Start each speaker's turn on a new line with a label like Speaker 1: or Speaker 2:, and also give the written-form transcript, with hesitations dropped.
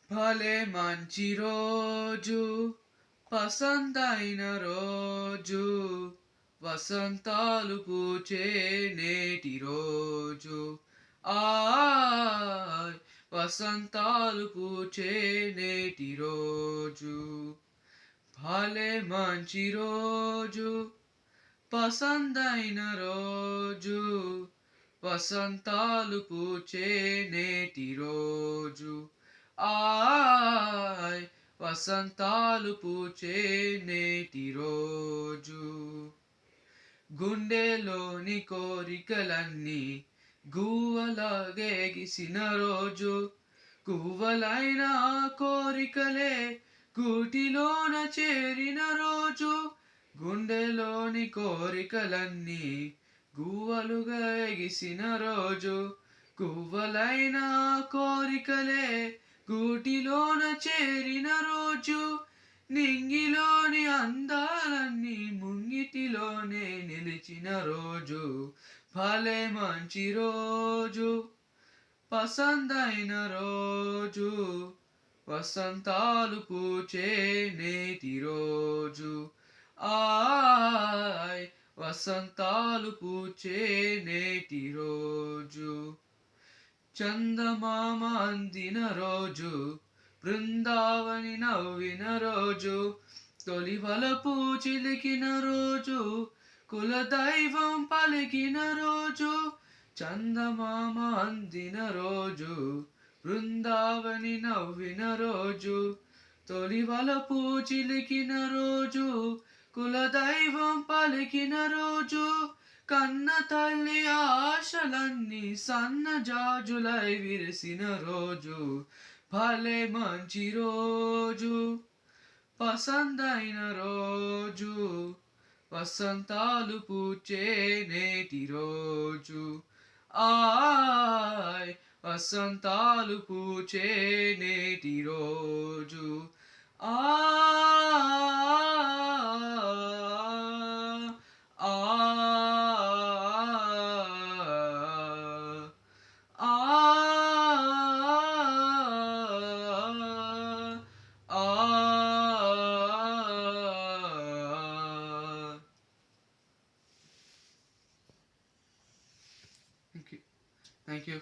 Speaker 1: భలే మంచి రోజు పసందైన రోజు వసంతాలు పూచే నేటి రోజు ఆయ్ వసంతాలు పూచే నేటి రోజు భలే మంచి రోజు పసందైన రోజు వసంతాలు పూచే నేటి రోజు ఆయ్ వసంతాలు పూచే నేటి రోజు గుండెలోని కోరికలన్నీ గువ్వలాగేగిసిన రోజు గువ్వలైన కోరికలే గూటిలోన చేరిన రోజు గుండెలోని కోరికలన్నీ గువ్వలుగా ఎగిసిన రోజు గువ్వలైన కోరికలే గూటిలోన చేరిన రోజు నింగిలోని అందాలన్నీ ముంగిటిలోనే నిలిచిన రోజు భలే మంచి రోజు పసందైన రోజు వసంతాలు పూచే నేటి రోజు ఆయ్ వసంతాలు పూచే నేటి రోజు చందమామ అందిన రోజు బృందావని నవ్విన రోజు తొలి వలపు చిలికిన రోజు కులదైవం పలికిన రోజు చందమామ అందిన రోజు బృందావని నవ్విన రోజు తొలి వలపు చిలికిన రోజు కులదైవం పలికిన రోజు కన్న తల్లి ఆశలన్నీ సన్నజాజులై విరిసిన రోజు భలే మంచి రోజు పసందైన రోజు వసంతాలు పూచే నేటి రోజు ఆయ్ వసంతాలు పూచే నేటి రోజు ఆ ఆ Thank you. Thank you.